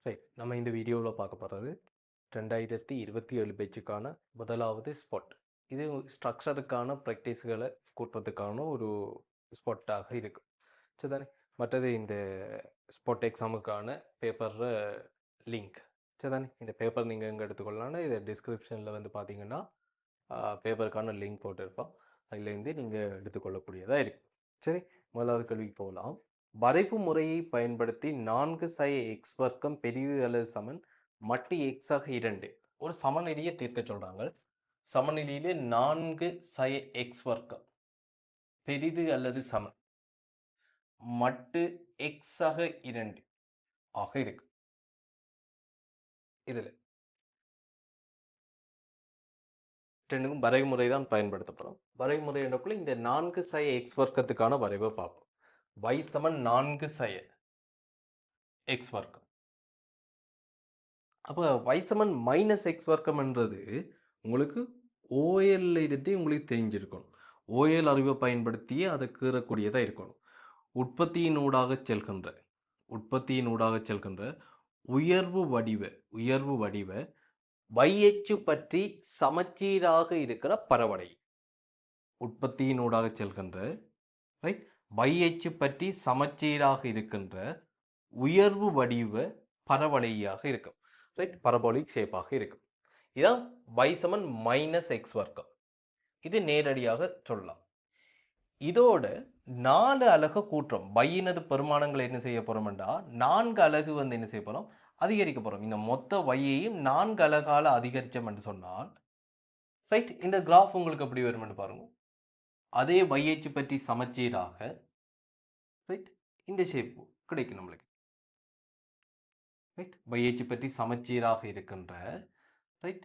Right. நம்ம இந்த வீடியோவில் பார்க்க போகிறது 2027 பேட்சுக்கான முதலாவது ஸ்பாட். இது ஸ்ட்ரக்சருக்கான ப்ராக்டிஸ்களை கூட்டுறதுக்கான ஒரு ஸ்பாட்டாக இருக்கும். சரிதானே? மற்றது இந்த ஸ்பாட் எக்ஸாமுக்கான பேப்பர் லிங்க். சரிதானே? இந்த பேப்பர் நீங்கள் எங்கே எடுத்துக்கொள்ளலாம்னா இது டிஸ்கிரிப்ஷனில் வந்து பார்த்தீங்கன்னா பேப்பருக்கான லிங்க் போட்டிருப்போம். அதுலேருந்து நீங்கள் எடுத்துக்கொள்ளக்கூடியதாக இருக்கும். சரி, முதலாவது கேள்விக்கு போகலாம். வரைவு முறையை பயன்படுத்தி 4 சை எக்ஸ் வர்க்கம் பெரிது அல்லது சமன் மட்டு எக்ஸ் ஆக 2 ஒரு சமநிலையை தீர்க்க சொல்றாங்க. சமநிலையிலே 4 சை எக்ஸ் வர்க்கம் பெரிது அல்லது சமன் மட்டு எக்ஸ் ஆக 2 ஆக இருக்கு. இதுல ரெண்டுக்கும் வரைவு முறை தான் பயன்படுத்தப்படும். வரைவு முறை எனக்குள்ள இந்த 4 சை எக்ஸ் வர்க்கத்துக்கான வரைவை பார்ப்போம். y சமன் 4 சை எக்ஸ் வர்க்கம். அப்போ y சமன் மைனஸ் எக்ஸ் வர்க்கம்ன்றது உங்களுக்கு ஓஎல் இருந்து உங்களுக்கு தெரிஞ்சிருக்கணும். ஓஎல் அறிவை பயன்படுத்தியே அதை கீறக்கூடியதாக இருக்கணும். உற்பத்தியினூடாக செல்கின்ற உயர்வு வடிவ வையச்சு பற்றி சமச்சீராக இருக்கிற பரவடை. உற்பத்தியினூடாக செல்கின்ற ரைட் வையச்சு பற்றி சமச்சீராக இருக்கின்ற உயர்வு வடிவ பரவளையாக இருக்கும். ரைட், பரபோலிக் ஷேப்பாக இருக்கும். இதான் y சமன் மைனஸ் எக்ஸ் வர்க்கம். இது நேரடியாக சொல்லலாம். இதோட 4 அலகு கூற்றம் வையினது பெருமானங்களை என்ன செய்ய போறோம்டா 4 அலகு வந்து என்ன செய்ய போறோம் அதிகரிக்க போறோம். இந்த மொத்த வையையும் 4 அலகால அதிகரிச்சோம் என்று சொன்னால் ரைட் இந்த கிராஃப் உங்களுக்கு எப்படி வரும்னு பாருங்க. அதே வையச்சு பற்றி சமச்சீராக ரைட் இந்த ஷேப் கிடைக்கும் நம்மளுக்கு. ரைட், வையச்சு பற்றி சமச்சீராக இருக்கின்ற ரைட்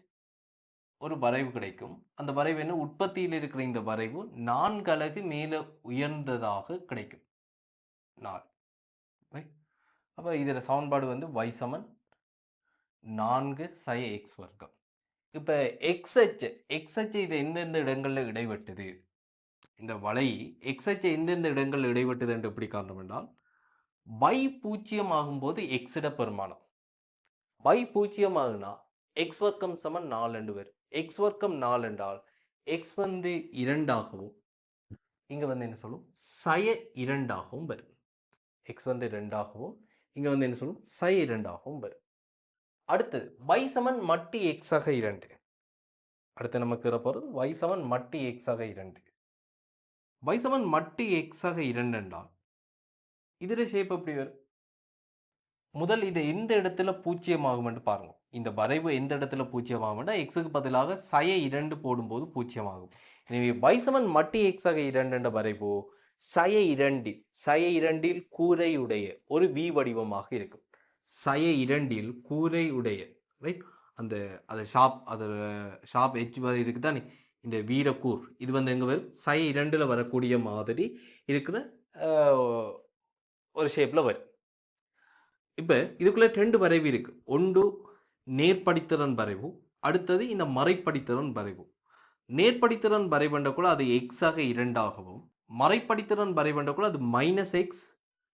ஒரு வரைவு கிடைக்கும். அந்த வரைவு என்ன உற்பத்தியில் இருக்கிற இந்த வரைவு 4 அலகு மேல உயர்ந்ததாக கிடைக்கும். 4 ரைட். அப்போ இதில் சமன்பாடு வந்து y சமன் 4 சை எக்ஸ் வர்க்கம். இப்போ எக்ஸ்ஹெச் இது எந்தெந்த இடங்களில் இடைவெட்டுது, இந்த வலை எக்ஸ்ஹெச் எந்தெந்த இடங்கள் இடைவெட்டுது என்று எப்படி காரணம் என்றால் y 0 ஆகும்போது எக்ஸிட பெருமானம். y 0 ஆகுனா எக்ஸ் வர்க்கம் சமன் 4 என்று வரும். எக்ஸ் வர்க்கம் 4 என்றால் எக்ஸ் வந்து 2 ஆகவும் இங்க வந்து என்ன சொல்லும் சய 2 ஆகவும் வரும். எக்ஸ் வந்து 2 ஆகவும் இங்க வந்து என்ன சொல்லும் சய 2 ஆகவும் வரும். அடுத்து y சமன் மட்டு எக்ஸ் ஆக 2. அடுத்து நமக்கு போறது y சமன் மட்டு எக்ஸ் ஆக 2. y சமன் மட்டு எக்ஸ் ஆக 2 என்றால் இதுல ஷேப் எப்படி வரும்? முதல் இது எந்த இடத்துல 0 ஆகும் என்று பாருங்க. இந்த வரைவு எந்த இடத்துல 0 ஆகும் எக்ஸுக்கு பதிலாக சய 2 போடும்போது 0 ஆகும். எனவே y சமன் மட்டு எக்ஸ் ஆக 2 என்ற வரைவு சய 2 கூரையுடைய ஒரு வி வடிவமாக இருக்கும். சய 2 கூரையுடைய ரைட் அந்த ஷாப் எச் இருக்குதானே இந்த வீரக்கூர் இது வந்து எங்க வரும் சய 2ல வரக்கூடிய மாதிரி இருக்கிற ஒரு ஷேப்ல வரும். இப்ப இதுக்குள்ள 2 வரைவு இருக்கு. ஒன்று நேர்படித்திறன் வரைவு, அடுத்தது இந்த மறைப்படித்திறன் வரைவு. நேர்படித்திறன் வரைவண்டக்குள்ள அது எக்ஸ் ஆக 2 ஆகவும் மறைப்படித்திறன் வரைவண்டக்குள்ள அது மைனஸ் எக்ஸ்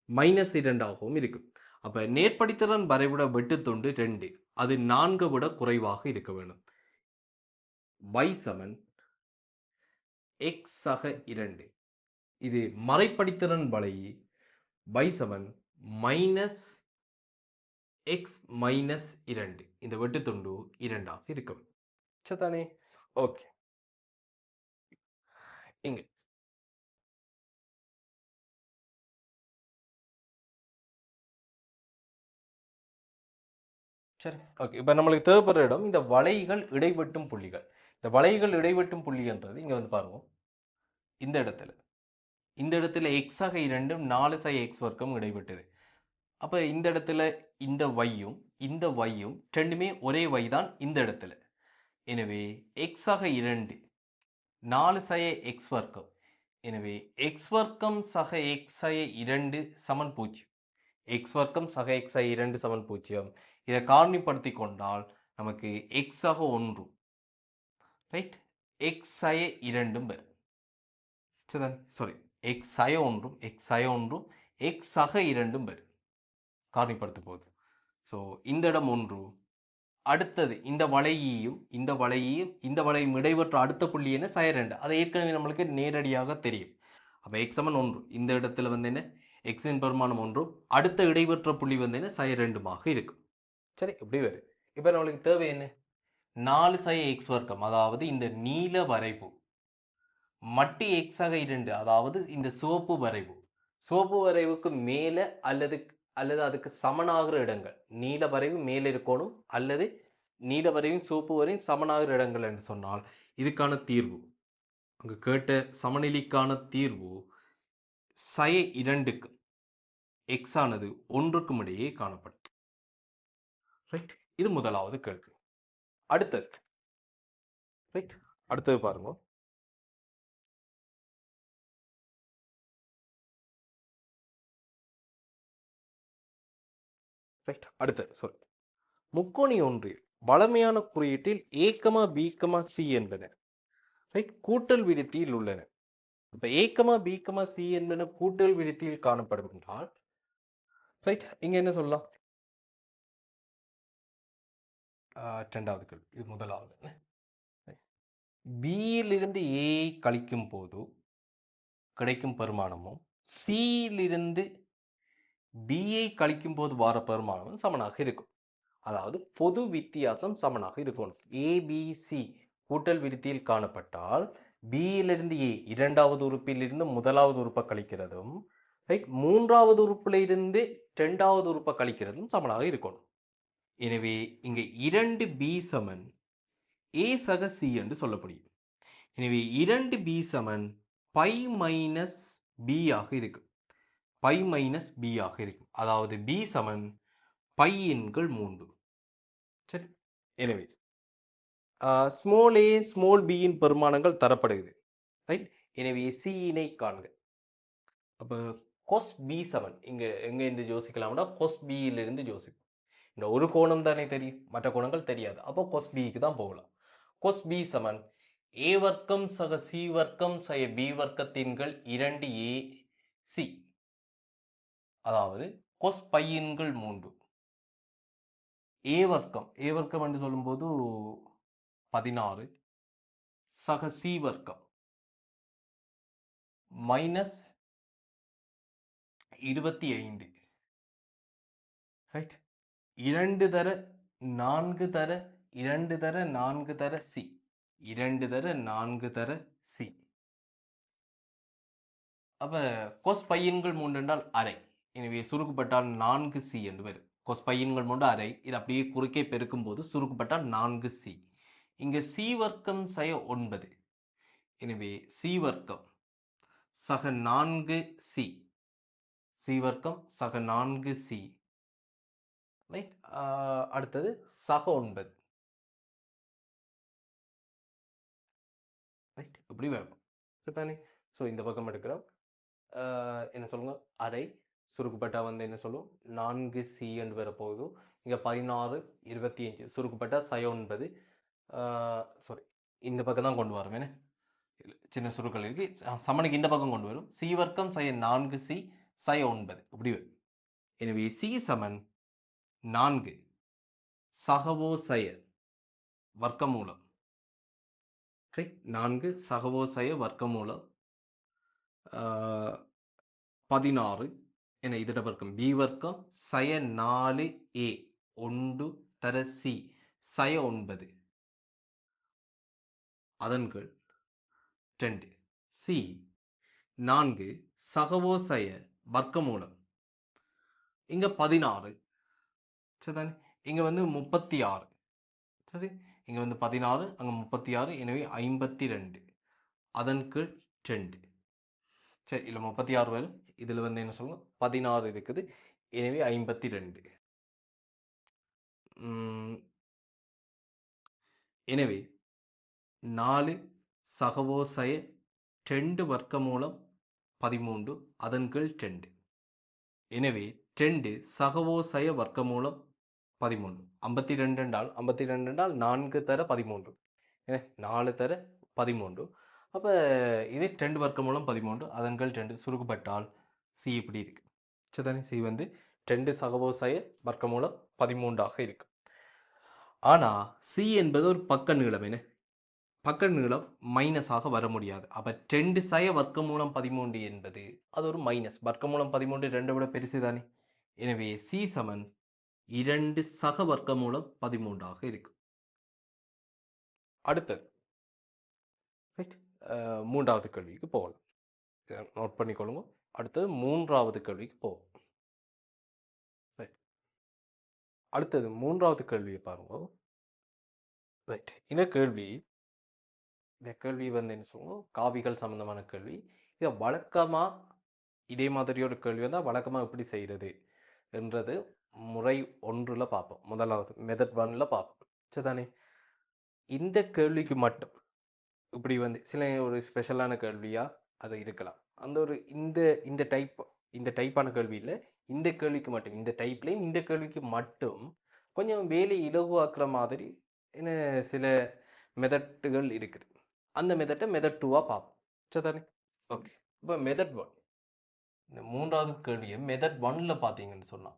மைனஸ் 2 ஆகவும் இருக்கும். அப்ப நேர்படித்திறன் வரைவிட வெட்டுத்துண்டு 2 அது 4 விட குறைவாக இருக்க வேண்டும். y சமன் எக்ஸ் ஆக 2 இது மறைப்படித்திறன் வலை y சமன் மைனஸ் எக்ஸ் மைனஸ் 2 இந்த வெட்டுத்துண்டு 2 ஆக இருக்கும். சரிதானே? ஓகே, இங்க சரி ஓகே. இப்போ நம்மளுக்கு தேவைப்படுற இடம் இந்த வளைகள் இடைவெட்டும் புள்ளிகள். இந்த வளைகள் இடைவெட்டும் புள்ளின்றது இங்க வந்து பாருங்க. இந்த இடத்துல எக்ஸ் ஆக 2 4 சை எக்ஸ் வர்க்கம் இடைவெட்டுது. அப்ப இந்த இடத்துல இந்த வையும் ரெண்டுமே ஒரே வை தான் இந்த இடத்துல. எனவே எக்ஸ் ஆக 2 4 சை எக்ஸ் வர்க்கம். எனவே எக்ஸ் வர்க்கம் சக எக்ஸ் சை 2 சமன் 0. எக்ஸ் வர்க்கம் சக எக்ஸ் சை 2 சமன் 0. இதை காரணிப்படுத்தி கொண்டால் நமக்கு எக்ஸ் ஆக 1 ரைட் எக்ஸ் சை 2 வரும். சாரி எக்ஸ் சய 1 எக்ஸ் சக 2 வரும் காரணிப்படுத்தும் போது. ஸோ இந்த இடம் 1. அடுத்தது இந்த வளையையும் இந்த வளையும் இடைவெற்ற அடுத்த புள்ளி என்ன sin 2. அது ஏற்கனவே நம்மளுக்கு நேரடியாக தெரியும். அப்ப x சமன் 1. இந்த இடத்துல வந்து என்ன x இன் பெருமானம் 1, அடுத்த இடைவெற்ற புள்ளி வந்து என்ன sin 2மாக இருக்கும். சரி, இப்படி வருது. இப்ப நம்மளுக்கு தேவை என்ன? 4 sin x வர்க்கம், அதாவது இந்த நீல வரைவு மட்டு x ஆக 2, அதாவது இந்த சிவப்பு வரைவுக்கு மேல அல்லது அதுக்கு சமனாகிற இடங்கள், நீல வரைவு மேல இருக்கணும் அல்லது நீல வரைவும் சிவப்பு வரையும் சமனாகிற இடங்கள் என்று சொன்னால் இதுக்கான தீர்வு, அங்க கேட்ட சமநிலைக்கான தீர்வு sin 2க்கு x ஆனது 1க்கும் இடையே காணப்படும். ரைட், இது முதலாவது கேள்வி. அடுத்தது பாருங்க. முக்கோணி ஒன்றில் வளமையான குறியீட்டில் a, b, c என்பன கூட்டல் விருத்தியில் உள்ளன. இப்ப a, b, c என்பன கூட்டல் விருத்தியில் காணப்படும் என்றால் இங்க என்ன சொல்லலாம்? இரண்டாவது கேள்வி, இது முதலாவது. b இலிருந்து a கழிக்கும் போது கிடைக்கும் பெருமானமும் c இலிருந்து b ஐ கழிக்கும் போது வார பெருமானமும் சமனாக இருக்கும். அதாவது பொது வித்தியாசம் சமனாக இருக்கணும். ABC கூட்டல் விருத்தியில் காணப்பட்டால் B இலிருந்து A இரண்டாவது உறுப்பிலிருந்து முதலாவது உறுப்பை கழிக்கிறதும் மூன்றாவது உறுப்புல இருந்து இரண்டாவது உறுப்பை கழிக்கிறதும் சமனாக இருக்கணும். எனவே இங்க 2B சமன் A சக C என்று சொல்லப்படுகிறது. எனவே 2B Saman by minus B ஆக இருக்கும். பை மைனஸ் B ஆக இருக்கும். அதாவது B சமன் பை எண்கள் 3. சரி, எனவே ஸ்மால் a ஸ்மால் b இன் பெருமானங்கள் தரப்படுகிறது. ரைட், எனவே c இனை காண்க. அப்ப cos b சமன் இங்க எங்க இருந்து யோசிக்கலாம்னா cos b இலிருந்து யோசிப்போம். இந்த ஒரு கோணம் தானே தெரியும், மற்ற கோணங்கள் தெரியாது. அப்போ cos b க்கு தான் போகலாம். cos b சமன் a வர்க்கம் சக c வர்க்கம் சக b வர்க்கத்தின்கள் 2ac, அதாவது cos பை எண்கள் 3. a வர்க்கம் என்று சொல்லும்போது 16 சக c வர்க்கம் மைனஸ் 25. ரைட், 2 தர 4 தர 2 தர 4 தர c, 2 தர 4 தர c. அப்ப cos பை எண்கள் 3 என்றால் அரை. எனவே சுருக்கப்பட்டால் 4c என்று வரும். cos பை எண்கள் 3 அரை. இது அப்படியே குறுக்கே பெருக்கும் போது சுருக்கப்பட்டால் 4c. இங்க c வர்க்கம் சய 9. எனவே c வர்க்கம் சக 4c, c வர்க்கம் சக 4c. ரைட், அடுத்தது சக 9. ரைட், இப்படி வரும். சரிதானே? ஸோ இந்த பக்கம் எடுக்கிறோம். என்ன சொல்லுங்க, அரை சுருக்கப்பட்டா வந்து என்ன சொல்லும் 4c என்று வரப்போகுது. இங்க 16 25 சுருக்கப்பட்டா சய 9. சாரி, இந்த பக்கம் தான் கொண்டு வரும். என்ன சின்ன சுருக்கள் இருக்கு, சமனுக்கு இந்த பக்கம் கொண்டு வரும். c வர்க்கம் சய 4c சய 9 இப்படி வரும். எனவே c சமன் 4 சகவோ சய வர்க்கமூலம். 4 சகவோ சய வர்க்கமூலம் 16 என இதட வர்க்கம் b வர்க்கம் சய 4a 1 தர c சய 9 அதன்கள் 2 c 4 சகவோ சய வர்க்கமூலம் இங்க 16. சரிதானே? இங்க வந்து 36. சரி, இங்க வந்து 16, அங்க 36. எனவே 52 அதன்கள் 2. சரி, இல்ல 36 வரும். இதுல வந்து என்ன சொல்லுங்க 16 இருக்குது. எனவே 52. எனவே 4 சகவோ சய 2 வர்க்கமூலம் 13 அதன்கள் 2. எனவே 2 சகவோ சய வர்க்கமூலம் 13. 52 என்றால் 4 தர 13. 4 தர 13. அப்ப இது 2 வர்க்கமூலம் 13 அதன்கள் 2 சுருக்கப்பட்டால் c இப்படி இருக்கு. சரிதானே? c வந்து 2 சகவோசைய வர்க்கமூலம் 13 இருக்கும். ஆனா சி என்பது ஒரு பக்க நீளம். என்ன பக்க நீளம் மைனஸாக வர முடியாது. அப்ப 2 சய வர்க்கமூலம் 13 என்பது அது ஒரு மைனஸ். வர்க்கமூலம் 13 2 விட பெருசு தானே. எனவே சி சமன் 2 சக வர்க்கமூலம் 13 இருக்கும். அடுத்தது மூன்றாவது கேள்விக்கு போகலாம். நோட் பண்ணிக்கொள்ளுங்க. அடுத்தது மூன்றாவது கேள்விக்கு போவோம். அடுத்தது மூன்றாவது கேள்வியை பாருங்க. ரைட், இந்த கேள்வி வந்து என்ன சொல்லுவோம், காவிகள் சம்பந்தமான கேள்வி. இதை வழக்கமா இதே மாதிரி ஒரு கேள்வி வந்தால் வழக்கமா எப்படி செய்யறது என்றது முறை 1ல பார்ப்போம். முதலாவது மெத்தட் 1ல பார்ப்போம். சரிதானே. இந்த கேள்விக்கு மட்டும் இப்படி வந்து சில ஒரு ஸ்பெஷலான கேள்வியா அது இருக்கலாம். அந்த ஒரு இந்த டைப்பான கேள்வி இல்லை, இந்த கேள்விக்கு மட்டும், இந்த டைப்லையும் இந்த கேள்விக்கு மட்டும் கொஞ்சம் வேலை இலகுவாக்குற மாதிரி என்ன சில மெத்தட்டுகள் இருக்குது. அந்த மெத்தட்டை மெத்தட் 2வா பார்ப்போம். சரிதானே. ஓகே, இப்போ மெத்தட் 1, இந்த மூன்றாவது கேள்வியை மெத்தட் 1ல பார்த்தீங்கன்னு சொன்னா,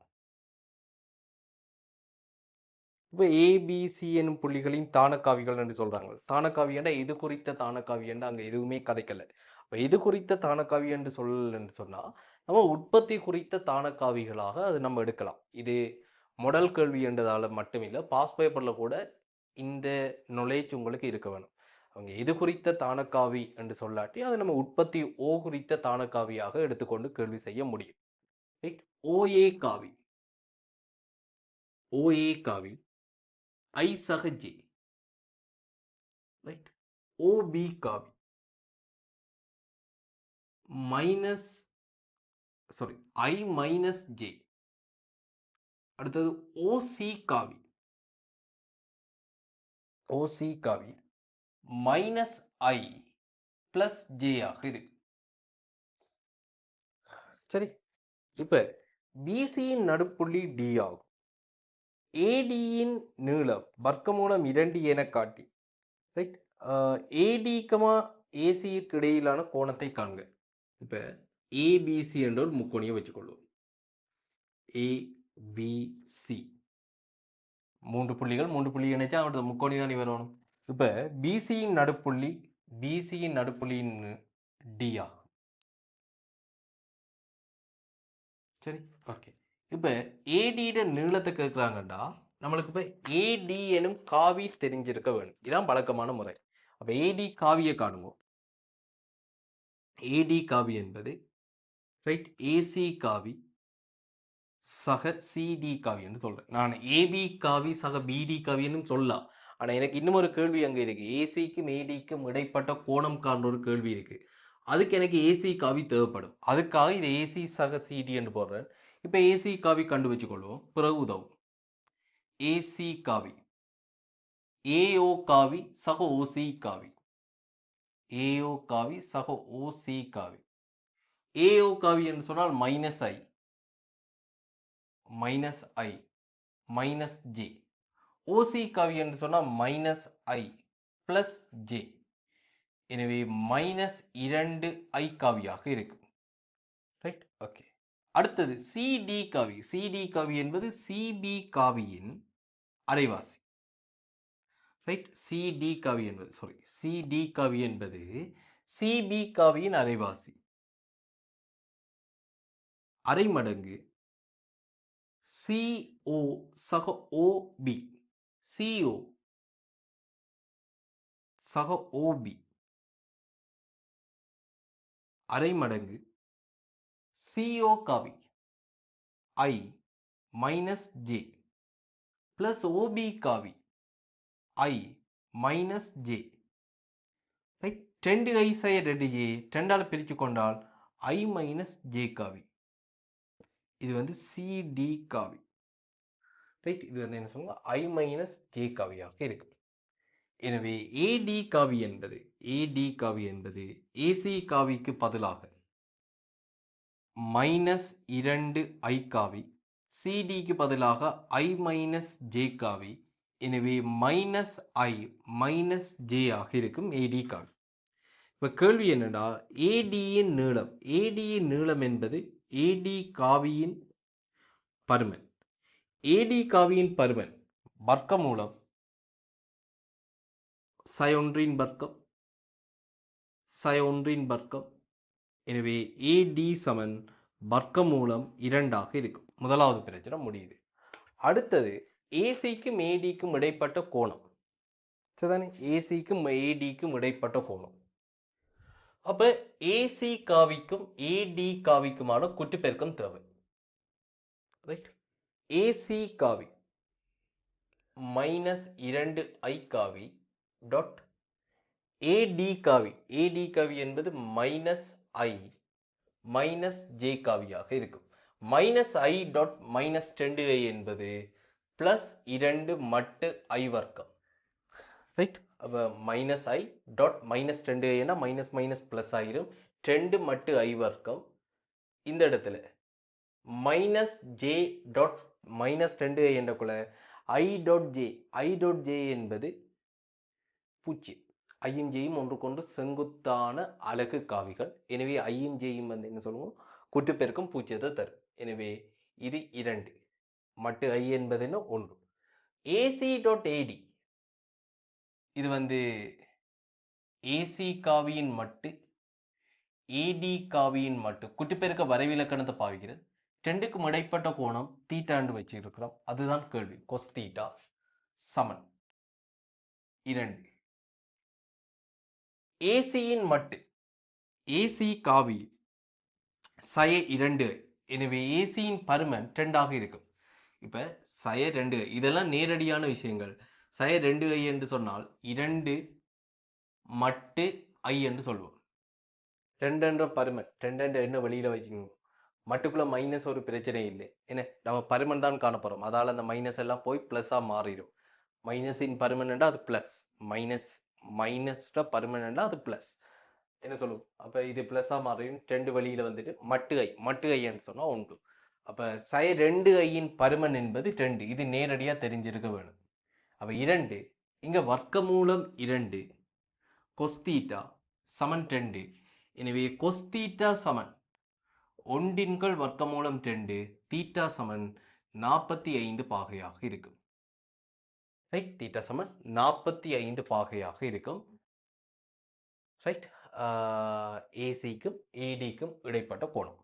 இப்போ ஏபிசி எனும் புள்ளிகளின் தானக்காவிகள் என்று சொல்றாங்க. தானக்காவி என்றா இது குறித்த தானக்காவி என்று அங்க எதுவுமே கதைக்கல. அப்ப இது குறித்த தானக்காவி என்று சொன்னா நம்ம உற்பத்தி குறித்த தானக்காவிகளாக அது நம்ம எடுக்கலாம். இது மொடல் கேள்வி என்றதால மட்டுமில்லை, பாஸ் பேப்பர்ல கூட இந்த knowledge உங்களுக்கு இருக்க வேணும். அவங்க இது குறித்த தானக்காவி என்று சொல்லாட்டி அது நம்ம உற்பத்தி ஓ குறித்த தானக்காவியாக எடுத்துக்கொண்டு கேள்வி செய்ய முடியும். ரைட். ஓஏ காவி, ஓஏ காவி ஐ சக ஜே. ரைட். ஓபி காவி ஐ மைனஸ் ஜே. அடுத்தது ஓசி காவி, ஓசி காவி மைனஸ் ஐ பிளஸ் ஜே ஆக இருக்கு. சரி, இப்ப பிசியின் நடுப்புள்ளி டி ஆகும். ஏடியின் நீளம் வர்க்கமூலம் 2 என காட்டி, ரைட், ஏடிக்கமா ஏசிக்கு இடையிலான கோணத்தை காண்க. இப்ப ஏபிசி என்ற ஒரு முக்கோணியை வச்சுக்கொள்வோம். ஏபிசி 3 புள்ளிகள், 3 புள்ளி இணைச்சா அவனோட முக்கோணி தான் வரணும். இப்ப பிசியின் நடுப்புள்ளியின் டியா. சரி, ஓகே. இப்ப ஏடியோட நீளத்தை கேட்கிறாங்கடா, நம்மளுக்கு இப்ப ஏடி எனும் காவி தெரிஞ்சிருக்க வேணும். இதான் பழக்கமான முறை. அப்ப ஏடி காவியை காணுவோம். ஏடி காவி என்பது ரைட் ஏசி காவி சக சிடி காவி என்று சொல்றேன். நான் ஏபி காவி சக பிடி காவின்னு சொல்லலாம். ஆனா எனக்கு இன்னும் ஒரு கேள்வி அங்க இருக்கு. ஏசிக்கும் ஏடிக்கும் இடைப்பட்ட கோணம் காண்ற ஒரு கேள்வி இருக்கு. அதுக்கு எனக்கு ஏசி காவி தேவைப்படும். அதுக்காக இது ஏசி சக சிடி என்று போடுறேன். இப்ப ஏசி காவி கண்டு வச்சுக்கொள்வோம், பிறகு உதவும். ஏசி காவி ஏஓ காவி சக ஓசி காவி, ஏஓ காவி சக ஓசி காவி. ஏஓ காவி என்று சொன்னால் மைனஸ் ஐ மைனஸ் ஜே. ஓசி காவி என்று சொன்னால் மைனஸ் ஐ பிளஸ் ஜே. எனவே மைனஸ் 2 ஐ காவியாக இருக்கு. Right, okay. அடுத்தது சிடி காவி. சிடி காவி என்பது சிபி காவியின் அரைவாசி. ரைட், சிடி காவி என்பது சிபி காவியின் அரைவாசி. அரை மடங்கு CO சக OB, CO சக OB அரை மடங்கு CO காவி I minus J plus OB காவி I minus J. Right, 2 I சய 2J 2ஆல் பிரித்து கொண்டால் I மைனஸ் J காவி. இது வந்து சிடி காவி. ரைட், இது வந்து என்ன சொல்லுங்க, I மைனஸ் J காவியாக இருக்கு. எனவே ஏடி காவி என்பது ஏசி காவிக்கு பதிலாக மைனஸ் 2 ஐ காவி, சிடிக்கு பதிலாக I மைனஸ் J காவி. எனவே மைனஸ் ஐ மைனஸ் ஜே ஆக இருக்கும் ஏடி காவி. இப்ப கேள்வி என்னடா, ஏடியின் நீளம் என்பது ஏடி காவியின் பருமன். ஏடி காவியின் பருமன் வர்க்கமூலம் சை1 வர்க்கம் சை1 வர்க்கம். எனவே ஏடி சமன் வர்க்கமூலம் 2 இருக்கும். முதலாவது பிரச்சனை முடியுது. அடுத்தது ஏசிக்கும் ஏடிக்கும் இடைப்பட்ட கோணம். சரிதானே? ஏசிக்கும் ஏடிக்கும் இடைப்பட்ட கோணம். அப்ப ஏசி காவிக்கும் ஏடி காவிக்குமான குற்றுப்பெருக்கம் தேவை. ரைட்? ஏசி காவி -2i காவி டாட் ஏடி காவி. ஏடி காவி என்பது -i -j காவியாக இருக்கும். -i டாட் -2i என்பது +2 மட்டு i வர்க்கம். ரைட்? அப்ப -i டாட் -2i னா மைனஸ் மைனஸ் பிளஸ் ஆயிரும். 2 மட்டு i வர்க்கம். இந்த இடத்துல -j dot -2i என்றக்குள்ள i dot j என்பது 0. ஐயும் ஜேயும் ஒன்றுக்கொன்று செங்குத்தான அலகு காவிகள். எனவே ஐயும் ஜேயும் வந்து என்ன சொல்லுவோம்? குற்றுப்பெருக்கம் 0 தரும். எனவே இது 2 மட்டு i என்பது என்ன? 1. ஏசி டாட் ஏடி இது வந்து ஏசி காவியின் மட்டு ஏடி காவியின் மட்டு குற்றுப்பெருக்க வரைவிலக்கணத்தை பாவிக்கிறது. 2க்கும் இடைப்பட்ட கோணம் தீட்டாண்டு வச்சிருக்கிறோம். அதுதான் கேள்வி. கொஸ் தீட்டா சமன் 2. ஏசியின் மட்டு ஏசி காவி சை2. எனவே ஏசியின் பருமன் 2 இருக்கும். இப்ப சை2 இதெல்லாம் நேரடியான விஷயங்கள். சை2i என்று சொன்னால் 2 மட்டு i என்று சொல்வோம். 2 என்ற பருமன் 2 என்ன வெளியில வச்சுக்கணும். மட்டுக்குள்ள மைனஸ் ஒரு பிரச்சனை இல்லை. என்ன நம்ம பருமன் தான் காணப்போறோம். அதால அந்த மைனஸ் எல்லாம் போய் பிளஸா மாறிடும். மைனஸின் பருமன் என்றால் அது பிளஸ். மைனஸ்ட பருமன் என்றால் அது பிளஸ். என்ன சொல்லுவோம்? அப்ப இது பிளஸா மாறிடும். 2 வெளியில வந்துட்டு மட்டு i என்று சொன்னா 1. அப்ப சை2iயின் பருமன் என்பது 2. இது நேரடியா தெரிஞ்சிருக்க வேணும். அப்ப 2 இங்க வர்க்கமூலம் 2 கொஸ் தீட்டா சமன் 2. எனவே கொஸ் தீட்டா சமன் 1 வர்க்கமூலம் 2 தீட்டா சமன் 45 பாகையாக இருக்கும். ரைட்? தீட்டா சமன் 45 பாகையாக இருக்கும். ரைட்? ஏசிக்கும் ஏடிக்கும் இடைப்பட்ட கோணம்.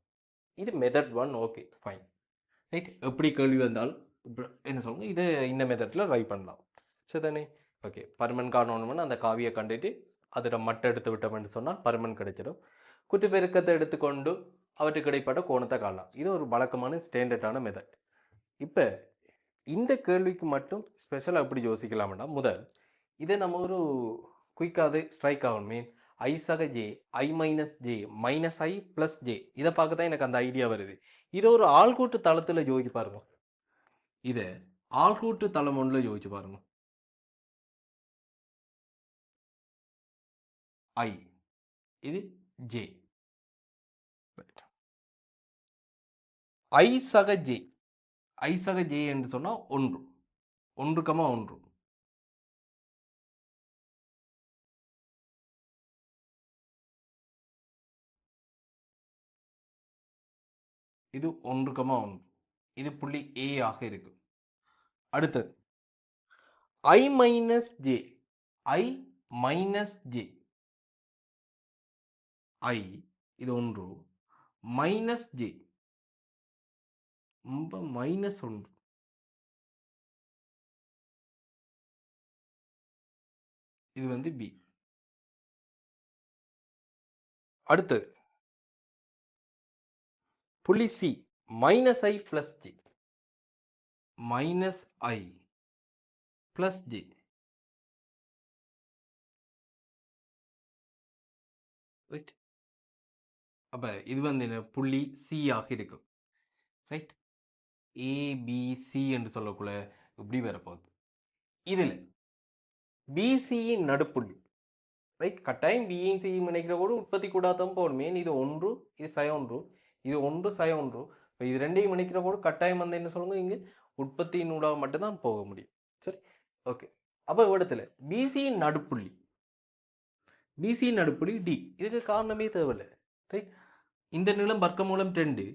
இது மெத்தட் 1. Okay fine. ரைட்? எப்படி கேள்வி வந்தாலும் என்ன சொல்லுங்க, இது இந்த மெத்தட்ல ட்ரை பண்ணலாம். சரிதானே? ஓகே. பருமன் காணணும்னு அந்த காவியை கண்டுட்டு அதோட மட்டை எடுத்து விட்டோம்னு சொன்னால் பருமன் கிடைச்சிடும். குற்றுப்பெருக்கத்தை எடுத்துக்கொண்டு அவற்றுக்கு இடைப்பட்ட கோணத்தை காணலாம். இது ஒரு வழக்கமான ஸ்டாண்டர்டான மெத்தட். இப்போ இந்த கேள்விக்கு மட்டும் ஸ்பெஷலாக எப்படி யோசிக்கலாம்னா, முதல் இதை நம்ம ஒரு குயிக்காக ஸ்ட்ரைக் ஆகணும். மீன் ஐ சக ஜே ஐ மைனஸ் ஜே மைனஸ் ஐ பிளஸ் ஜே இதை பார்க்க தான் எனக்கு அந்த ஐடியா வருது. இதை ஒரு ஆள்கூட்டு தளத்தில் யோசிச்சு பாருங்க. இதை ஆள்கூட்டு தளம் ஒன்றில் யோசிச்சு பாருங்க. ஐ இது ஜே ஐ சக ஜே என்று சொன்னா 1 1,1 இது 1,1 இது புள்ளி A ஆக இருக்கு. அடுத்தது I மைனஸ் ஜே I இது 1 மைனஸ் ஜே -1 இது வந்து B. அடுத்தது புள்ளி C minus I plus J right? அப்ப இது வந்து என்ன புள்ளி C ஆக இருக்கும். ரைட்? ABC என்று சொல்லக்குள்ள இப்படி வரப்போகுது. இதில் பிசியின் நடுப்புள்ளி. ரைட்? கட்டாயம் பியும் சியும் இணைக்கிற கூட உற்பத்தி கூடாதான் போகணுமே. இது 1 இது சை1 இது 1 சை1 இது ரெண்டையும் இணைக்கிற கூட கட்டாயம் வந்து என்ன சொல்லுங்க, இங்கு உற்பத்தியின் ஊடாக மட்டும்தான் போக முடியும். சரி, ஓகே. அப்ப இடத்துல பிசியின் நடுப்புள்ளி டி. இதுக்கு காரணமே தேவையில்லை. ரைட்? இந்த நீளம் வர்க்கமூலம் 2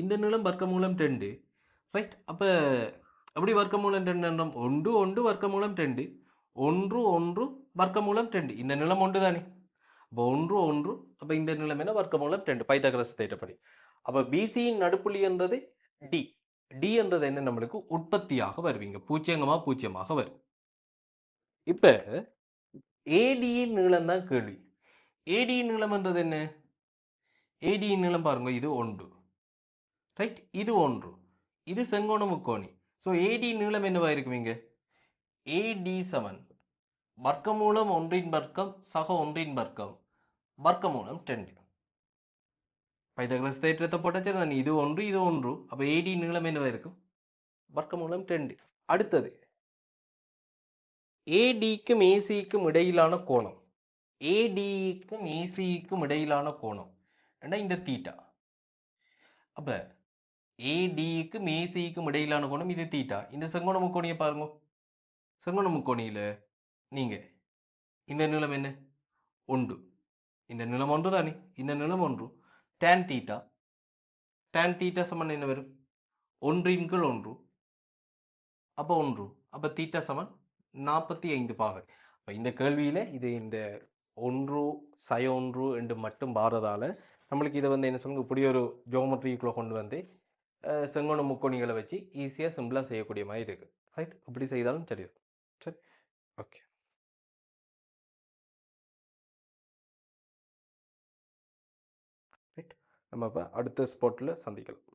இந்த நீளம் வர்க்கமூலம் 2 ரைட். அப்ப எப்படி வர்க்கமூலம் 2 என்றோம்? 1 1 வர்க்கமூலம் 2 1 1 வர்க்கமூலம் 2 இந்த நிலம் ஒன்று தானே. அப்போ 1 1 அப்ப இந்த நிலம் என்ன? வர்க்கமூலம் 2 பைத்தாகரஸ் தேற்றப்படி. அப்ப பிசியின் நடுப்புள்ளி என்றது டி. டி என்றது என்ன? நம்மளுக்கு உற்பத்தியாக வருவீங்க, பூஜ்ஜியங்கமா பூஜ்ஜியமாக வரும். இப்ப ஏடியின் நீளம் தான் கேள்வி. ஏடியின் நீளம் என்றது என்ன? ஏடியின் நீளம் பாருங்க, இது 1 ரைட், இது 1, இது செங்கோண முக்கோணி. ஸோ ஏடி நீளம் என்னவா இருக்குவீங்க? ஏடி சமன் வர்க்கமூலம் 1 வர்க்கம் சக 1 வர்க்கம் வர்க்கமூலம் 2. பைத்தாகரஸ் தேற்றத்தை போட்டாச்சு. இது 1 இது 1. அப்ப ஏடி நீளம் என்னவா இருக்கும்? வர்க்கமூலம் 2. அடுத்தது ஏடிக்கும் ஏசிக்கும் இடையிலான கோணம். ஏடிக்கும் ஏசிக்கும் இடையிலான கோணம் என்ன? இந்த தீட்டா. அப்ப ஏடிக்கும் ஏசிக்கும் இடையிலான கோணம் இது தீட்டா. இந்த செங்கோண முக்கோணியை பாருங்க. செங்கோண முக்கோணியில நீங்க இந்த நீளம் என்ன? 1. இந்த நீளம் 1 தானே. இந்த நீளம் 1. tan theta. tan தீட்டா சமன் என்ன வரும்? 1/1. அப்ப 1. அப்ப தீட்டா சமன் 45 பாகை. அப்ப இந்த கேள்வியில இது இந்த 1 sin 1 என்று மட்டும் பாரதால நம்மளுக்கு இதை வந்து என்ன சொல்லுங்க, இப்படி ஒரு ஜியோமெட்ரிக்குள்ள கொண்டு வந்து செங்கோண முக்கோணிகளை வச்சு ஈஸியா சிம்பிளா செய்யக்கூடிய மாதிரி இருக்கு. ரைட், அப்படி செய்தாலும் சரி. சரி, ஓகே. ரைட், நம்ம இப்போ அடுத்த ஸ்பாட்டில் சந்திக்கலாம்.